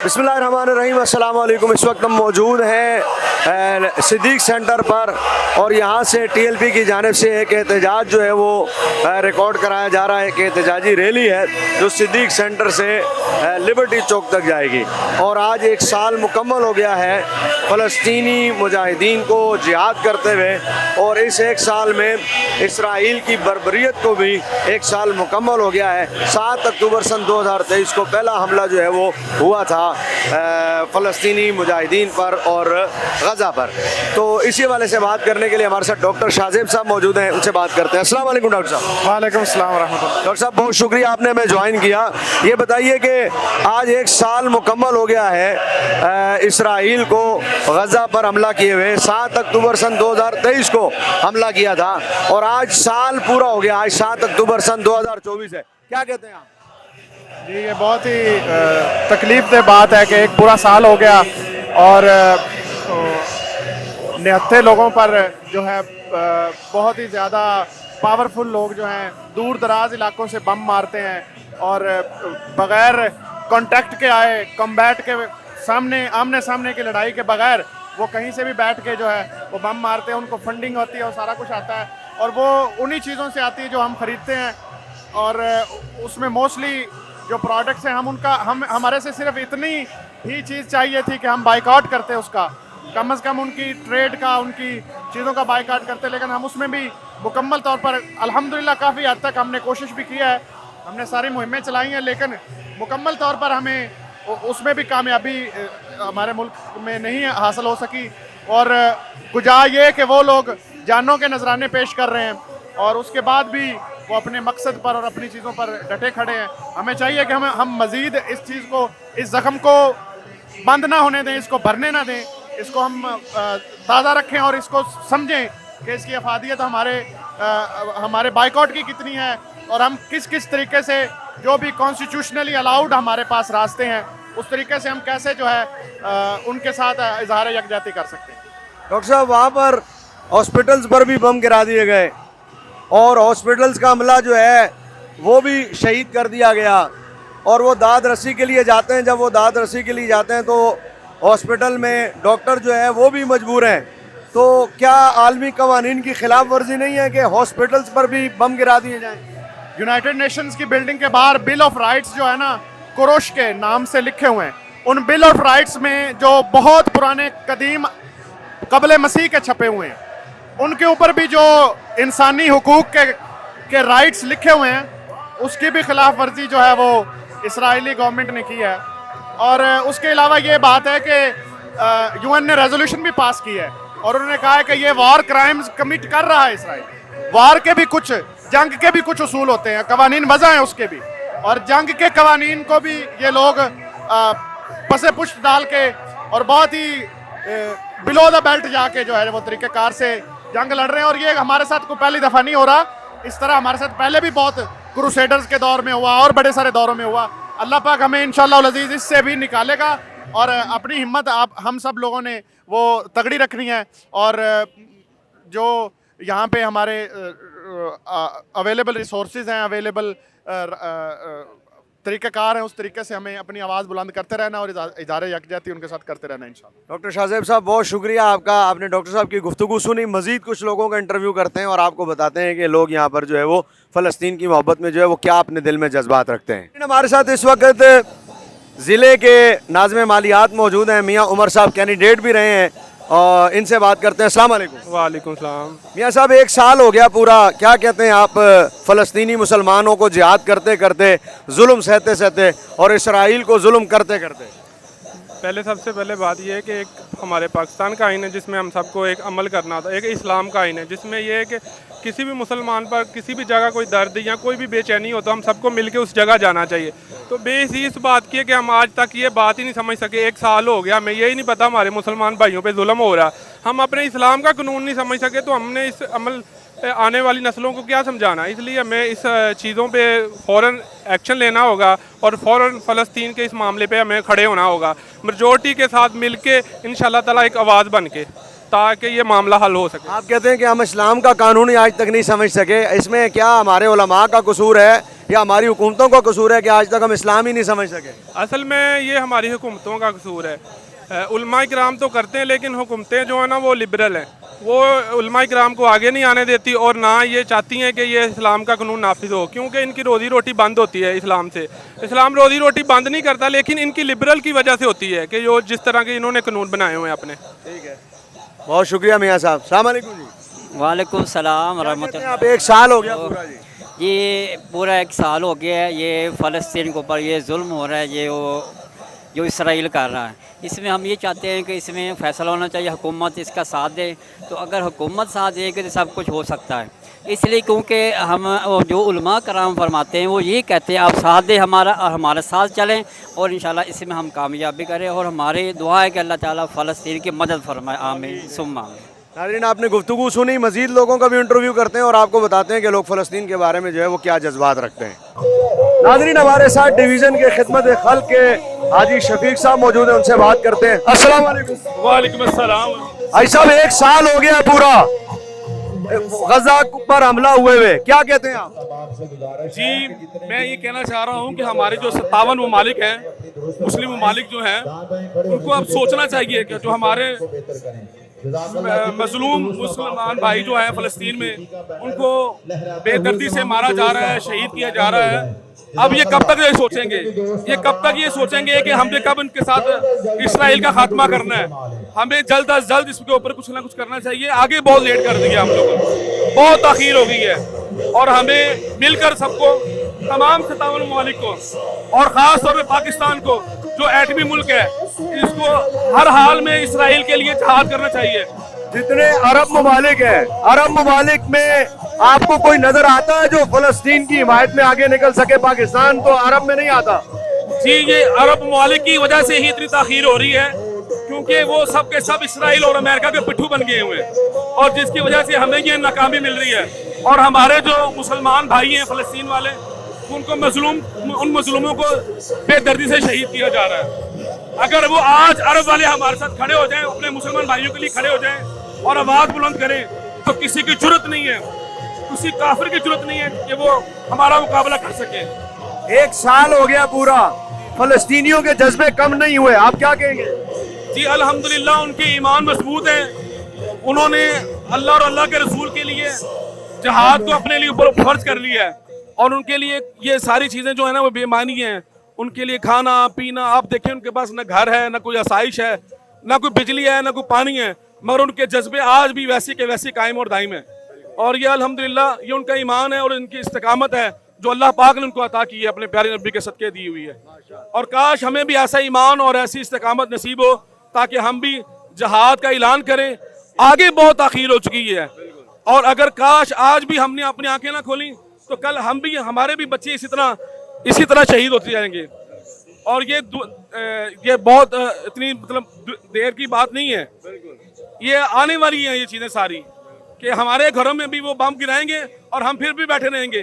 बिस्मिल्लाहिर्रहमानिर्रहीम, अस्सलाम वालेकुम। इस वक्त हम मौजूद हैं सिद्दीक सेंटर पर और यहाँ से टीएलपी की जानिब से एक एहतजाज जो है वो रिकॉर्ड कराया जा रहा है। एक एहतजाजी रैली है जो सिद्दीक सेंटर से लिबर्टी चौक तक जाएगी। और आज एक साल मुकम्मल हो गया है फ़लस्तीनी मुजाहिदीन को जिहाद करते हुए, और इस एक साल में इसराइल की बर्बरियत को भी एक साल मुकम्मल हो गया है। 7 अक्टूबर सन 2023 को पहला हमला जो है वो हुआ था फ़लस्तीनी मुजाहिदीन पर और गज़ा पर। तो इसी वाले से बात करने के लिए हमारे साथ डॉक्टर शाहज़ेब साहब मौजूद हैं, उनसे बात करते हैं। अस्सलाम वालेकुम डॉक्टर साहब। वालेकुम अस्सलाम रहमतुल्लाह। डॉक्टर साहब बहुत शुक्रिया आपने हमें ज्वाइन किया। ये बताइए कि आज एक साल मुकम्मल हो गया है इसराइल को गज़ा पर हमला किए हुए। 7 अक्टूबर सन 2023 को हमला किया था और आज साल पूरा हो गया। आज 7 अक्टूबर सन 2024 है, क्या कहते हैं आप? जी, ये बहुत ही तकलीफ़देह बात है कि एक पूरा साल हो गया और निहत्थे लोगों पर जो है बहुत ही ज़्यादा पावरफुल लोग जो हैं दूर दराज इलाकों से बम मारते हैं और बग़ैर कांटेक्ट के आए कॉम्बैट के सामने आमने सामने की लड़ाई के बगैर वो कहीं से भी बैठ के जो है वो बम मारते हैं। उनको फंडिंग होती है और सारा कुछ आता है और वो उन्हीं चीज़ों से आती है जो हम ख़रीदते हैं और उसमें मोस्टली जो प्रोडक्ट्स हैं हम हमारे से सिर्फ इतनी ही चीज़ चाहिए थी कि हम बाइकआउट करते उसका, कम से कम उनकी ट्रेड का, उनकी चीज़ों का बाइकआउट करते। लेकिन हम उसमें भी मुकम्मल तौर पर अल्हम्दुलिल्लाह काफ़ी हद तक हमने कोशिश भी किया है, हमने सारी मुहिमें चलाई हैं, लेकिन मुकम्मल तौर पर हमें उसमें भी कामयाबी हमारे मुल्क में नहीं हासिल हो सकी। और गुजा ये कि वो लोग जानों के नजराने पेश कर रहे हैं और उसके बाद भी वो अपने मकसद पर और अपनी चीज़ों पर डटे खड़े हैं। हमें चाहिए कि हम मज़ीद इस चीज़ को, इस ज़ख्म को बंद ना होने दें, इसको भरने ना दें, इसको हम ताज़ा रखें और इसको समझें कि इसकी अफादियत हमारे बाइकआउट की कितनी है और हम किस किस तरीके से जो भी कॉन्स्टिट्यूशनली अलाउड हमारे पास रास्ते हैं उस तरीके से हम कैसे जो है उनके साथ इजहार यकजहती कर सकते हैं। डॉक्टर साहब, वहाँ पर हॉस्पिटल्स पर भी बम गिरा दिए गए और हॉस्पिटल्स का हमला जो है वो भी शहीद कर दिया गया और वो दाद रसी के लिए जाते हैं। जब वो दाद रसी के लिए जाते हैं तो हॉस्पिटल में डॉक्टर जो है वो भी मजबूर हैं। तो क्या आलमी कवानीन की खिलाफ वर्जी नहीं है कि हॉस्पिटल्स पर भी बम गिरा दिए जाएं? यूनाइटेड नेशंस की बिल्डिंग के बाहर बिल ऑफ राइट्स जो है ना, कुरोश के नाम से लिखे हुए हैं। उन बिल ऑफ राइट्स में जो बहुत पुराने कदीम कबले मसीह के छपे हुए हैं, उनके ऊपर भी जो इंसानी हुकूक के राइट्स लिखे हुए हैं उसकी भी खिलाफ वर्जी जो है वो इसराइली गवर्नमेंट ने की है। और उसके अलावा ये बात है कि यूएन ने रेजोल्यूशन भी पास की है और उन्होंने कहा है कि ये वॉर क्राइम्स कमिट कर रहा है इसराइल। वॉर के भी कुछ, जंग के भी कुछ उसूल होते हैं, कवानीन वज़ा हैं उसके भी, और जंग के कवानीन को भी ये लोग पसे पुष्ट डाल के और बहुत ही बिलो द बेल्ट जाके जो है वो तरीक़ेकार से जंग लड़ रहे हैं। और ये हमारे साथ कोई पहली दफ़ा नहीं हो रहा, इस तरह हमारे साथ पहले भी बहुत क्रूसेडर्स के दौर में हुआ और बड़े सारे दौरों में हुआ। अल्लाह पाक हमें इंशाअल्लाह अज़ीज़ इससे भी निकालेगा और अपनी हिम्मत हम सब लोगों ने वो तगड़ी रखनी है। और जो यहाँ पे हमारे अवेलेबल रिसोर्सेज हैं, अवेलेबल तरीक़ाकार हैं, उस तरीके से हमें अपनी आवाज़ बुलंद करते रहना और इदारे यकजहती उनके साथ करते रहना इंशाअल्लाह। डॉक्टर शाहज़ेब साहब बहुत शुक्रिया आपका, आपने डॉक्टर साहब की गुफ्तगू सुनी। मज़ीद कुछ लोगों का इंटरव्यू करते हैं और आपको बताते हैं कि लोग यहाँ पर जो है वो फ़लस्तीन की मोहब्बत में जो है वो क्या अपने दिल में जज्बात रखते हैं। हमारे साथ इस वक्त ज़िले के नाज़िम मालियात मौजूद हैं, मियाँ उमर साहब कैंडिडेट भी रहे हैं और इनसे बात करते हैं। अस्सलाम वालेकुम। वालेकुम सलाम। मियाँ साहब, एक साल हो गया पूरा, क्या कहते हैं आप फ़लस्तीनी मुसलमानों को जिहाद करते करते, जुल्म सहते सहते और इसराइल को जुल्म करते करते? पहले सबसे पहले बात यह है कि एक हमारे पाकिस्तान का आइन है जिसमें हम सबको एक अमल करना होता है, एक इस्लाम का आइन है जिसमें यह है कि किसी भी मुसलमान पर किसी भी जगह कोई दर्द या कोई भी बेचैनी हो तो हम सबको मिलके उस जगह जाना चाहिए। तो बेस ही इस बात की है कि हम आज तक ये बात ही नहीं समझ सके। एक साल हो गया, हमें यही नहीं पता हमारे मुसलमान भाइयों पे जुल्म हो रहा, हम अपने इस्लाम का कानून नहीं समझ सके तो हमने इस अमल आने वाली नस्लों को क्या समझाना। इसलिए हमें इस चीज़ों पे फ़ौरन एक्शन लेना होगा और फ़ौरन फ़लस्तीन के इस मामले पे हमें खड़े होना होगा मेजॉरिटी के साथ मिलके इंशाल्लाह ताला एक आवाज़ बन के, ताकि ये मामला हल हो सके। आप कहते हैं कि हम इस्लाम का कानून ही आज तक नहीं समझ सके, इसमें क्या हमारे उलमा का कसूर है या हमारी हुकूमतों का कसूर है कि आज तक हम इस्लाम ही नहीं समझ सके? असल में ये हमारी हुकूमतों का कसूर है। उलमा इकराम तो करते हैं, लेकिन हुकूमतें जो है ना वो लिबरल हैं, वो उलमा इकराम को आगे नहीं आने देती और ना ये चाहती हैं कि ये इस्लाम का कानून नाफिज हो, क्योंकि इनकी रोज़ी रोटी बंद होती है इस्लाम से। इस्लाम रोज़ी रोटी बंद नहीं करता, लेकिन इनकी लिबरल की वजह से होती है कि जो जिस तरह के इन्होंने कानून बनाए हुए हैं अपने। ठीक है, बहुत शुक्रिया मियाँ साहब। अस्सलाम वालेकुम जी। वालेकुम सलाम क्या कहते हैं रहमतुल्लाह। आप, एक साल हो गया पूरा जी? ये पूरा 1 साल हो गया है, ये फ़लस्तीन के ऊपर ये जुल्म हो रहा है, ये वो जो इसराइल कर रहा है। इसमें हम ये चाहते हैं कि इसमें फ़ैसला होना चाहिए, हुकूमत इसका साथ दे। तो अगर हुकूमत साथ देगी तो सब कुछ हो सकता है। इसलिए क्योंकि हम जो उलमा कराम फरमाते हैं वो ये कहते हैं आप साथ दें हमारा और हमारे साथ चलें, और इंशाल्लाह इसमें हम कामयाबी करें। और हमारी दुआ है कि अल्लाह ताला फ़लस्तीन की मदद फरमाए, आमीन सुम्मा आमीन। नाज़रीन, आपने गुफ्तगू सुनी, मज़ीद लोगों का भी इंटरव्यू करते हैं और आपको बताते हैं कि लोग फ़लस्तीन के बारे में जो है वो क्या जज्बात रखते हैं। नाज़रीन, हमारे साथ डिवीज़न के खिदमत खल्क़ के हाजी शफीक साहब मौजूद हैं, उनसे बात करते हैं। अस्सलाम वालेकुम। वालेकुम अस्सलाम। भाई साहब, 1 साल हो गया पूरा गजा पर हमला हुए, क्या कहते हैं आप? जी, मैं ये कहना चाह रहा हूँ कि हमारे जो 57 ममालिक हैं, मुस्लिम ममालिक जो हैं, उनको अब सोचना चाहिए कि जो हमारे मजलूम मुसलमान भाई जो हैं फ़लस्तीन में, उनको बेदर्दी से मारा जा रहा है, शहीद किया जा रहा है। अब ये कब तक ये सोचेंगे? ये कब तक ये सोचेंगे कि हमने कब इनके साथ इसराइल का खात्मा करना है? हमें जल्द अज जल्द इसके ऊपर कुछ ना कुछ करना चाहिए। आगे बहुत लेट कर दिया हम लोगों ने, बहुत ताख़ीर हो गई है, और हमें मिलकर सबको, तमाम 57 ममालिक को और ख़ास तौर पर पाकिस्तान को जो एटमी मुल्क है, इसको हर हाल में इसराइल के लिए जहाद करना चाहिए। जितने अरब ममालिक हैं, अरब ममालिक में आपको कोई नजर आता है जो फ़लस्तीन की हिमायत में आगे निकल सके? पाकिस्तान तो अरब में नहीं आता। जी, ये अरब ममालिक की वजह से ही इतनी ताख़ीर हो रही है, क्योंकि वो सब के सब इसराइल और अमेरिका के पिट्ठू बन गए हुए हैं, और जिसकी वजह से हमें ये नाकामी मिल रही है। और हमारे जो मुसलमान भाई हैं फ़लस्तीन वाले, उनको उन मजलूमों को बेदर्दी से शहीद किया जा रहा है। अगर वो आज अरब वाले हमारे साथ खड़े हो जाएं, अपने मुसलमान भाइयों के लिए खड़े हो जाएं और आवाज़ बुलंद करें, तो किसी की जरूरत नहीं है, किसी काफिर की जरूरत नहीं है कि वो हमारा मुकाबला कर सके। 1 साल हो गया पूरा, फ़लस्तीनियों के जज्बे कम नहीं हुए, आप क्या कहेंगे? जी, अल्हम्दुलिल्लाह उनके ईमान मजबूत है। उन्होंने अल्लाह और अल्लाह के रसूल के लिए जहाद को अपने लिए ऊपर फर्ज कर लिया है, और उनके लिए ये सारी चीज़ें जो है ना वो बेमानी हैं। उनके लिए खाना पीना, आप देखें उनके पास न घर है, न कोई आसाइश है, न कोई बिजली है, न कोई पानी है, मगर उनके जज्बे आज भी वैसे के वैसे कायम और दायम है। और ये अल्हम्दुलिल्लाह ये उनका ईमान है और इनकी इस्तिकामत है जो अल्लाह पाक ने उनको अता की है, अपने प्यारे नबी के सदके दी हुई है। और काश हमें भी ऐसा ईमान और ऐसी इस्तिकामत नसीब हो ताकि हम भी जहाद का ऐलान करें। आगे बहुत ताख़ीर हो चुकी है, और अगर काश आज भी हमने अपनी आंखें ना खोली तो कल हम भी, हमारे भी बच्चे इसी तरह शहीद होते जाएंगे। और ये बहुत इतनी मतलब देर की बात नहीं है, ये आने वाली है ये चीज़ें सारी, कि हमारे घरों में भी वो बम गिराएंगे और हम फिर भी बैठे रहेंगे।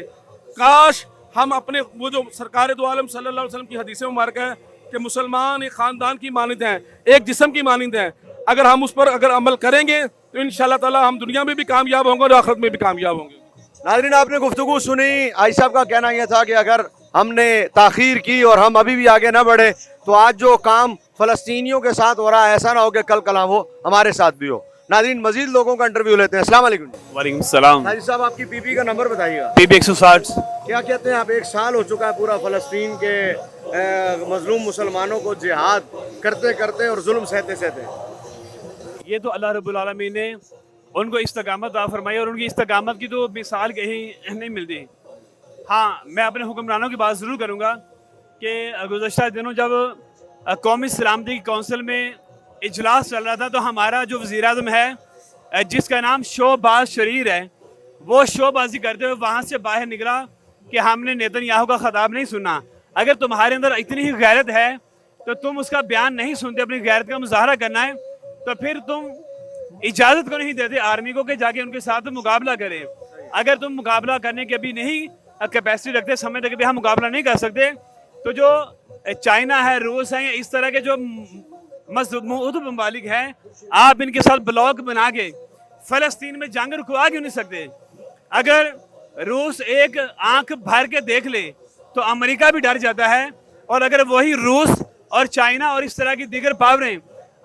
काश हम अपने वो जो सरकार दो आलम सल्लल्लाहु अलैहि वसल्लम की हदीसें मुबारक है कि मुसलमान एक ख़ानदान की मानिंद हैं, एक जिस्म की मानिंद हैं। अगर हम उस पर अगर अमल करेंगे तो इंशाअल्लाह ताला हम दुनिया में भी कामयाब होंगे और आखिरत में भी कामयाब होंगे। नाज़रीन, आपने गुफ्तगू सुनी। आई साहब का कहना यह था कि अगर हमने ताख़ीर की और हम अभी भी आगे न बढ़े तो आज जो काम फ़लस्तीनियों के साथ हो रहा है, ऐसा ना हो कि कल कलाम हो हमारे साथ भी हो। नाज़रीन, मजीद लोगों का इंटरव्यू लेते हैं। अस्सलाम वालेकुम। वालेकुम सलाम। नाज़रीन साहब, आपकी पीपी का नंबर बताइएगा। पीपी 160। क्या कहते हैं आप, 1 साल हो चुका है पूरा फ़लस्तीन के मजलूम मुसलमानों को जिहाद करते करते और जुल्म सहते सहते। ये तो अल्लाह रब्बुल आलमीन ने उनको इस्तकामत अता फरमाई, और उनकी इस्तकामत की तो मिसाल कहीं नहीं मिलती। हाँ, मैं अपने हुक्मरानों की बात ज़रूर करूँगा कि गुज़श्ता दिनों जब कौमी सलामती की कौंसिल में इजलास चल रहा था, तो हमारा जो वज़ीर आज़म है जिसका नाम शोबाज शरीर है, वो शोबाजी करते हुए वहाँ से बाहर निकला कि हमने नेतन्याहू का ख़ताब नहीं सुना। अगर तुम्हारे अंदर इतनी ही गैरत है तो तुम उसका बयान नहीं सुनते, अपनी गैरत का मुजाहरा करना है, तो फिर तुम इजाज़त को नहीं देते आर्मी को कि जाके उनके साथ मुकाबला करें। अगर तुम मुकाबला करने की अभी नहीं कैपेसिटी रखते, समय तक भी हम मुकाबला नहीं कर सकते, तो जो चाइना है, रूस है, इस तरह के जो मजबूत ममालिक हैं, आप इनके साथ ब्लॉक बना के फ़लस्तीन में जंग रुकवा क्यों नहीं सकते? अगर रूस एक आंख भर के देख ले तो अमेरिका भी डर जाता है। और अगर वही रूस और चाइना और इस तरह की दीगर पावरें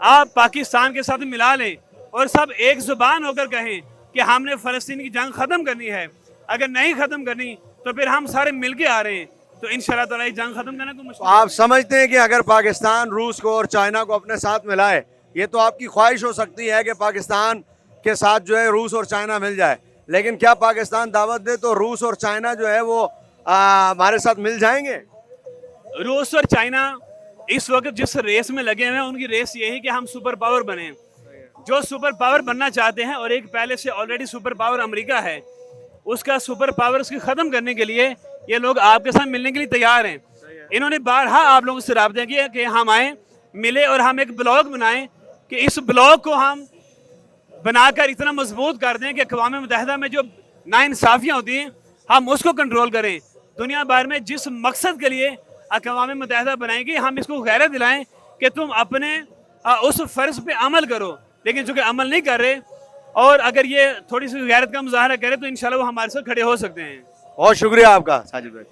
आप पाकिस्तान के साथ मिला लें और सब एक जुबान होकर कहें कि हमने फ़लस्तीन की जंग ख़त्म करनी है, अगर नहीं ख़त्म करनी तो फिर हम सारे मिल के आ रहे हैं, तो इंशाअल्लाह ताला ये जंग ख़त्म करना कोई मुश्किल आप समझते हैं कि अगर पाकिस्तान रूस को और चाइना को अपने साथ मिलाए, ये तो आपकी ख्वाहिश हो सकती है कि पाकिस्तान के साथ जो है रूस और चाइना मिल जाए, लेकिन क्या पाकिस्तान दावत दे तो रूस और चाइना जो है वो हमारे साथ मिल जाएंगे? रूस और चाइना इस वक्त जिस रेस में लगे हुए हैं, उनकी रेस ये है कि हम सुपर पावर बने। जो सुपर पावर बनना चाहते हैं, और एक पहले से ऑलरेडी सुपर पावर अमेरिका है, उसका सुपर पावर उसकी ख़त्म करने के लिए ये लोग आपके साथ मिलने के लिए तैयार हैं। इन्होंने बारहा आप लोगों से राब्ता किया कि हम आएँ, मिले और हम एक ब्लॉक बनाएं कि इस ब्लॉक को हम बनाकर इतना मजबूत कर दें कि अक़वाम मुत्तहिदा में जो नाइंसाफ़ियाँ होती हैं हम उसको कंट्रोल करें। दुनिया भर में जिस मकसद के लिए अक़वाम मुत्तहिदा बनाएंगी, हम इसको गैरत दिलाएं कि तुम अपने उस फ़र्ज़ पे अमल करो, लेकिन चूँकि अमल नहीं कर रहे, और अगर ये थोड़ी सी गैरत का मुजाहरा करें तो इंशाल्लाह वो हमारे साथ खड़े हो सकते हैं। बहुत शुक्रिया आपका साजिद भाई।